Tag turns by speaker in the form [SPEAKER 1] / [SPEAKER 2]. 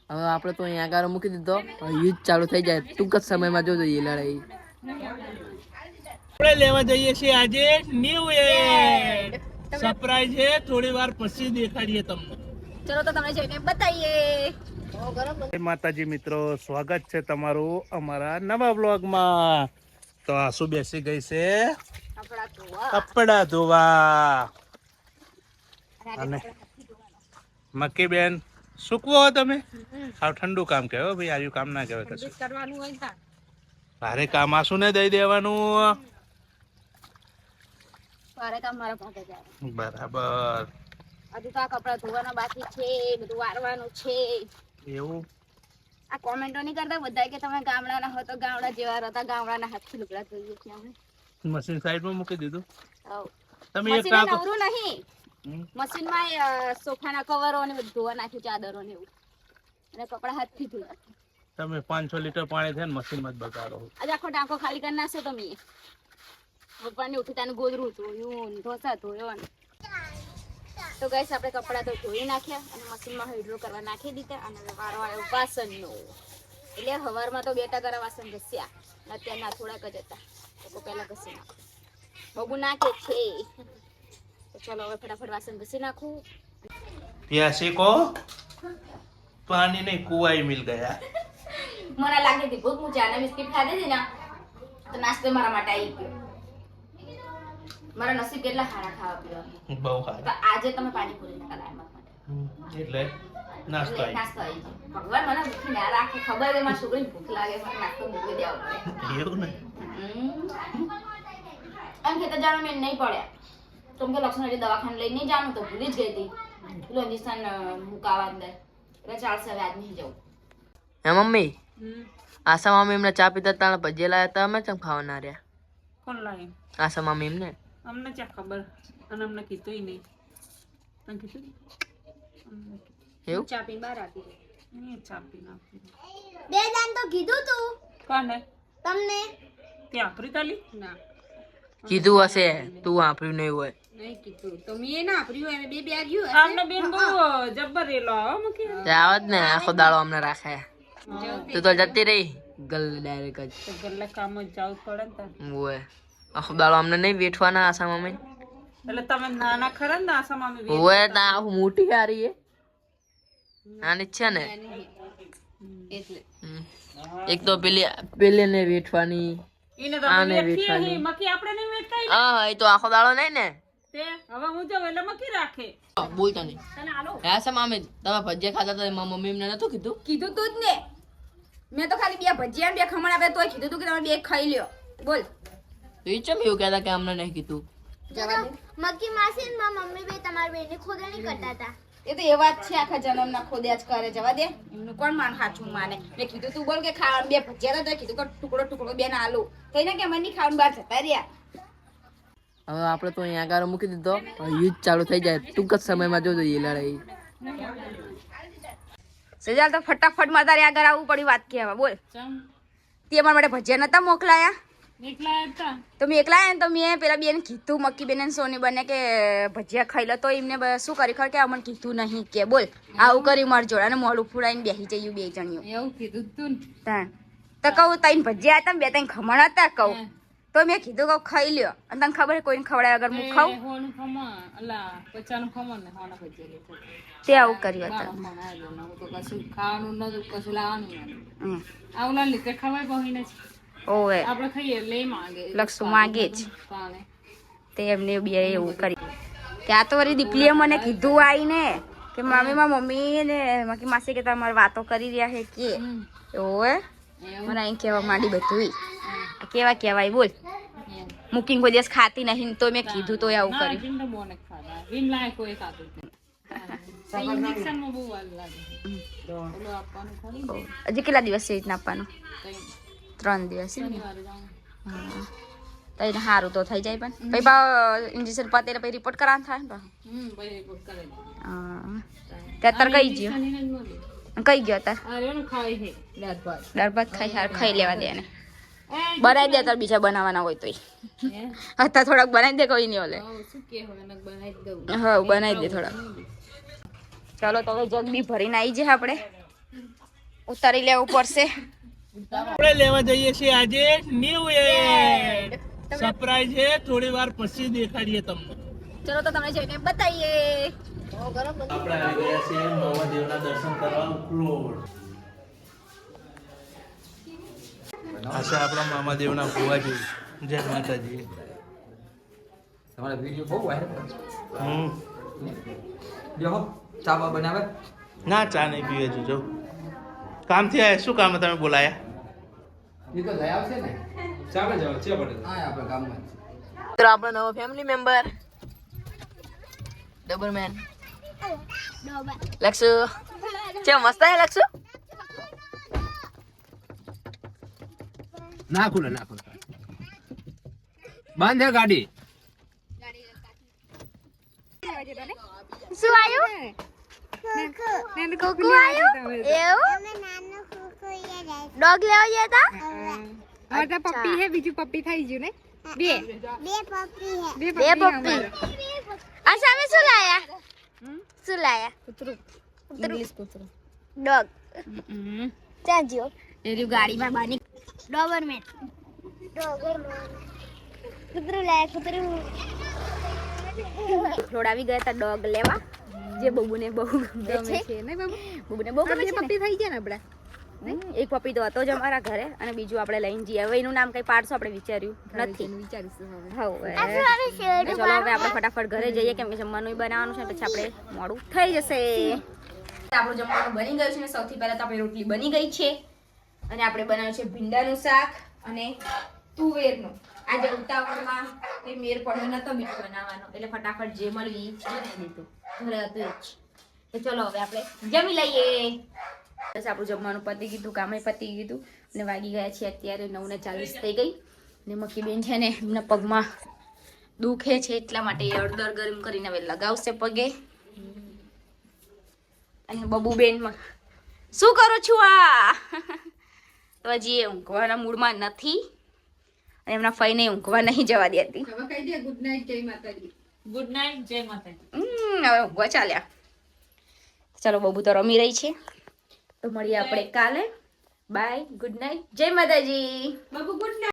[SPEAKER 1] હવે આપણે તો અહીંયા આગળ મૂકી દીધો, યુદ્ધ ચાલુ થઈ જાય ટૂંક જ સમયમાં જોજો એ લડાઈ.
[SPEAKER 2] આપણે લેવા જઈએ છીએ આજે ન્યુ યર સરપ્રાઈઝ છે, થોડી વાર પછી દેખાડીએ તમને.
[SPEAKER 3] ચલો તો તમને જઈને બતાવીએ.
[SPEAKER 2] જય માતાજી મિત્રો, સ્વાગત છે તમારું અમારા નવા બ્લોગમાં. તો આસુ બેસી ગઈ છે કપડા ધોવા, અને મક્કી બેન સૂકવો તમે આ ઠંડુ કામ કહેવાય ભાઈ, આવ્યું કામ ના કહેવાય કશું. ભારે કામ આસુ ને દઈ દેવાનું. બરાબર.
[SPEAKER 3] હજુ તો આ કપડા ધોવાના બાકી છે, બધું વારવાનું છે.
[SPEAKER 2] એવું
[SPEAKER 3] આ કોમેન્ટો નહીં કરતા બધા કે તમે ગામડાના હો તો ગામડા જેવા હતા, ગામડાના હાથથી લુગડા ધોઈએ છીએ અમે.
[SPEAKER 2] મશીન સાઈડમાં મૂકી દીધું. તમે એક
[SPEAKER 3] મશીન
[SPEAKER 2] કામ
[SPEAKER 3] નવરું નહીં, મશીનમાં સોફાના કવરો ને બધું ધોવા નાખ્યું, ચાદરો ને એવું, અને કપડા હાથથી ધોયા.
[SPEAKER 2] તમે 5-6 લીટર પાણી થાય ને મશીનમાં જ બગાડો.
[SPEAKER 3] આજે આખો ટાંકો ખાલી કરી નાખશો તમે. પપ્પાને ઉઠી તાનું ગોદરું ધોયું, ઢોસા ધોયો ને. તો ગાઈસ આપણે કપડા તો ધોઈ નાખ્યા અને મશીનમાં હાઈડ્રો કરવા નાખી દીધા, અને વારો આવ્યો વાસણનો. એટલે હવારમાં તો 2 ટકા વાસણ ઘસ્યા, અત્યારના થોડાક જ હતા, તો પહેલા ઘસી નાખો. બબુ નાખે છે, તો ચલો હવે ફટાફટ વાસણ ઘસી નાખું.
[SPEAKER 2] પ્યાસી કો પાણી નહીં કુવાઈ મિલ ગયા.
[SPEAKER 3] મને લાગી હતી ભૂખ, હું ચાના બિસ્કિટ ખાધી હતી ને તો નાસ્તો મારા માટે આવી ગયો. મારા નસીબ કેટલા સારા ખાવા પીવા,
[SPEAKER 2] બહુ સારું.
[SPEAKER 3] તો આજે તમે પાણીપુરી ના લાયા મારા માટે,
[SPEAKER 2] એટલે નાસ્તો આવી.
[SPEAKER 3] નાસ્તો આવી ગયો. ભગવાન મને ભૂખી ના રાખે, ખબર છે મારી છોકરીને ભૂખ લાગે, મને નાસ્તો મૂકી દેવો પડે.
[SPEAKER 2] એવું ને
[SPEAKER 3] એમ ખેતર જવાનું મેં નહીં પડ્યા, તો કે લક્ષ્મણ દવાખાને લઈને નહીં જાણું, તો ભૂલી જ ગઈ હતી પેલું ઇન્જેક્શન મુકાવા અંદર, એટલે ચાલશે હવે આજ નહીં જવું.
[SPEAKER 1] હે મમ્મી, આશા મામી એમને ચા પીતા હતા, ભજીયા લાયા હતા, અમે ચમ ખાવાના રહ્યા?
[SPEAKER 4] કોણ લાગે?
[SPEAKER 1] આશા મામી એમને.
[SPEAKER 4] અમને ક્યાં ખબર, અને અમને કીધું નહીં. તને કીધું?
[SPEAKER 1] એવું?
[SPEAKER 3] ચા પીને બહાર આપી દે.
[SPEAKER 4] નહીં ચાપી નાખી.
[SPEAKER 3] બે દાન તો કીધું તું
[SPEAKER 4] કોને?
[SPEAKER 3] તમને.
[SPEAKER 4] ત્યાં પ્રીતાલી?
[SPEAKER 3] ના
[SPEAKER 1] કીધું હશે, તું વાપર્યું નહીં હોય.
[SPEAKER 3] નહીં કીધું તો મેં ના આપ્યું, એને બે આવ્યું
[SPEAKER 4] આમને બેન બહુ જબ્બર રેલો આવો મૂકી.
[SPEAKER 1] આવ જ ને, આખો દાડો અમને રાખે. તું તો જતી રહી ગલ ડાયરેક્ટ જ.
[SPEAKER 4] તો ગલ્લે કામ જ જવું પડે ને તાર.
[SPEAKER 1] ઓય આખો દાડો અમને નહીં વેઠવાના આશા મમ્મી.
[SPEAKER 4] એટલે તમે નાના ખરા ને આશા મામી વેચ.
[SPEAKER 1] ઓય તા મોટી હારી એ આની જ છે ને.
[SPEAKER 3] એટલે
[SPEAKER 1] એક તો પેલી ને વેઠવાની,
[SPEAKER 4] ઈને તો
[SPEAKER 1] આને
[SPEAKER 4] વેચીએ
[SPEAKER 1] વેઠવાની.
[SPEAKER 4] હી, મકી આપણે નહીં વેચતા ઈ.
[SPEAKER 1] હા એ તો આખો દાડો નહીં ને.
[SPEAKER 4] તે હવે હું જાઉં એટલે મકી રાખે.
[SPEAKER 1] બોલતો નહીં.
[SPEAKER 3] તને આલો
[SPEAKER 1] આશા મામી તમે ભજીયા ખાતા હતા, મારી મમ્મી એમને નતું કીધું?
[SPEAKER 3] કીધું તું જ ને. મેં તો ખાલી 2 ભજીયા ને 2 ખમણ આપે તોય કીધું તું કે તમે 2 ખાઈ લ્યો. બોલ
[SPEAKER 1] તો એ ચમ એવું કહેતા કે અમને નહીં કીધું?
[SPEAKER 5] મક્કી માસી ને મારા મમ્મી બે તમારી બેને ખોદણી કરતા હતા.
[SPEAKER 3] એ તો એવા જ છે, આખા જન્મના ખોદ્યા જ કરે. જવા દે, એમનું કોણ માન સાચું માને. મેં કીધું તું બોલ કે ખાવાનું 2 ભજીયા તો કીધું કે ટુકડો 2 ના આલુ કઈ ના કે મને નહીં ખાવાનું, બહાર જતા રહ્યા.
[SPEAKER 1] હવે આપણે તો અહીંયા આગળ મૂકી દીધો, યુદ્ધ ચાલુ થઈ જાય ટૂંક જ સમયમાં જોજો એ લડાઈ.
[SPEAKER 3] સજાલ તો ફટાફટ માં તારે આગળ આવવું પડી વાત કહેવા. બોલ
[SPEAKER 4] ચમ
[SPEAKER 3] તે મારા માટે ભજીયા નતા મોકલાયા?
[SPEAKER 4] એકલા હતા.
[SPEAKER 3] તો મેં એકલા આવ્યા ને તો મેં પેલા બેન કીધું, મક્કી બેન અને સોની બને કે ભજીયા ખાઈ લો, તો એમને શું કરી ખબર કે અમને કીધું નહીં કે બોલ આવું કરી માર જોડે, અને મોડું ફૂડાઈને બેસી જયું 2 જણીઓ.
[SPEAKER 4] એવું કીધું તું ને.
[SPEAKER 3] તો કહું 3 ભજીયા હતા, 2-3 ખમણ હતા કહું, તો મેં કીધું કહું ખાઈ લ્યો, અને તને ખબર કોઈને ખવડાય વગર હું ખાઉં?
[SPEAKER 4] હોનું ખમણ અલા 50નું ખમણ ને હોના ભજીયા લેતો.
[SPEAKER 3] તે આવું કર્યું હતું.
[SPEAKER 4] હું તો કશું ખાવાનું નતું, કશું લાવવાનું નતું. આવલા લીધે ખવાય બહીને જ.
[SPEAKER 3] ઓવે
[SPEAKER 4] આપણે ખાઈએ એટલે એ માંગે.
[SPEAKER 3] લક્ષુ માંગે જ.
[SPEAKER 4] પાણે.
[SPEAKER 3] તે એમને બે એવું કરી. ત્યાં તો વળી દીપલીએ મને કીધું આવીને કે મમ્મી ને મકી માસી કે તમારે વાતો કરી રહ્યા છે કે ઓવે મને અહીં કહેવા માંડી બધું. કેવા કહેવાય બોલ, મૂકીને કોઈ દિવસ ખાતી નહીં તો મેં કીધું તો આવું કર્યું.
[SPEAKER 4] વિન તો બોને ખાધા. વિન લાય કોઈ ખાતું નહીં. ઇન્જેક્શનમાં બહુ વાર લાગે. ઓલો આપવાનું ખરી.
[SPEAKER 3] હજી કેટલા દિવસ છે રીતના આપવાનું? 3 દિવસ છે ને.
[SPEAKER 4] શનિવારે જાઉં.
[SPEAKER 3] તો એને સારું તો થઈ જાય, પણ પછી પાછું ઇન્જેક્શન પતે એટલે પછી રિપોર્ટ કરવાનું થાય ને પાછું.
[SPEAKER 4] ભાઈ રિપોર્ટ કરે.
[SPEAKER 3] ત્યાં કઈ ગયો? કઈ ગયો તાર?
[SPEAKER 4] અરે ને ખાય છે દાળ ભાત.
[SPEAKER 3] દાળ ભાત ખાઈ લેવા દે એને. બનાવી દે તાર બીજા બનાવવાના હોય તો અત્યારે થોડાક બનાવી દે, કોઈ નહીં ઓલે.
[SPEAKER 4] શું કે હવે નક બનાવી દઉં.
[SPEAKER 3] હા બનાવી દે થોડાક. ચાલો તો હવે જગ બી ભરીને આવી જાય આપણે. ઉતારી લેવું પડશે.
[SPEAKER 2] આપણે લેવા જઈએ છીએ આજે ન્યુ યર સરપ્રાઈઝ છે, થોડી વાર પછી દેખાડીએ તમને.
[SPEAKER 3] ચલો તો તમને જઈને બતાવીએ.
[SPEAKER 2] આપણે આવી ગયા છીએ મહાદેવના દર્શન કરવા ઉપલોડ. આ છે આપણા મામાદેવના ભુવાજી. જય માતાજી.
[SPEAKER 6] તમારા વિડિયો બહુ વાયરલ
[SPEAKER 2] હમ
[SPEAKER 6] જો ચા બા બનાવે
[SPEAKER 2] ના ચા નહીં પીવે છું. જો કામથી આયા. શું કામ તમે બોલાયા?
[SPEAKER 6] એ તો લઈ આવશે ને ચા બા જાવ ચા બને હા આપણે ગામમાં
[SPEAKER 1] મિત્રો આપણો નવો ફેમિલી મેમ્બર ડબરમેન લક્ષુ. છે મસ્ત હે લક્ષુ.
[SPEAKER 6] ના ખુલે બંધ હે ગાડી.
[SPEAKER 5] શું આવ્યું? કુકુ આવ્યું? એવું? ડોગ લેવા ગયા હતા?
[SPEAKER 4] હવે તો પપ્પી હે, બીજું પપ્પી થઈ ગયું ને. બે
[SPEAKER 5] બે પપ્પી. આ સામે શું લાયા? શું લાયા?
[SPEAKER 3] ઇંગ્લિશ કૂતરું.
[SPEAKER 5] ડોગ. ત્યાં જ્યો.
[SPEAKER 3] એ રહ્યું ગાડીમાં બાની.
[SPEAKER 5] ડોબરમેન. કૂતરું લાયા કૂતરું.
[SPEAKER 3] ખવડાવી ગયા હતા ડોગ લેવા, જે બબુને બહુ ગમે છે.
[SPEAKER 4] ને બાબુ
[SPEAKER 3] બબુને બહુ ગમે છે ને.
[SPEAKER 4] પપ્પી થઈ ગયા ને આપડા.
[SPEAKER 3] એક પપ્પી તો હતો જ અમારા ઘરે અને બીજું આપણે લઈને જઈએ. હવે એનું નામ કઈ પાડશું આપણે વિચાર્યું નથી.
[SPEAKER 4] વિચારીશું હવે.
[SPEAKER 3] હવે
[SPEAKER 5] શેરડું
[SPEAKER 3] ચલો હવે આપણે ફટાફટ ઘરે જઈએ, કેમ કે જમવાનું બનાવવાનું છે, પછી આપણે મોડું થઈ જશે. આપણું જમવાનું બની ગયું છે ને સૌથી પહેલા તો આપણી રોટલી બની ગઈ છે અને આપણે બનાવ્યું છે ભીંડાનું શાક અને તુવેરનું. આજે ઉતાવળમાં કઈ મેર પડ્યો નતો બીજું બનાવવાનો, એટલે ફટાફટ જે મળ્યું એ જ બનાવી દીધું. ઘરે હતું એ જ. તો ચલો હવે આપણે જમી લઈએ. બસ આપણું જમવાનું પતી ગયું, કામે પતી ગયું અને વાગી ગયા છે અત્યારે 9:40 થઈ ગઈ. ને મક્કીબેન છે ને એમના પગમાં દુખે છે, એટલા માટે હળદર ગરમ કરીને હવે લગાવશે પગે. અને બબુબેન શું કરું છું આ? તો હજી એ ઊંઘવાના મૂડમાં નથી અને એમના ફઈને ઊંઘવા નહીં જવા દેતી.
[SPEAKER 4] હવે કહી દે ગુડ નાઇટ જય માતાજી. ગુડ નાઇટ જય માતાજી.
[SPEAKER 3] હવે ઊંઘવા ચાલ્યા. ચલો બબુ તો રમી રહી છે, તો મળીએ આપણે કાલે. બાય, ગુડ નાઇટ, જય માતાજી.
[SPEAKER 4] Babu good night.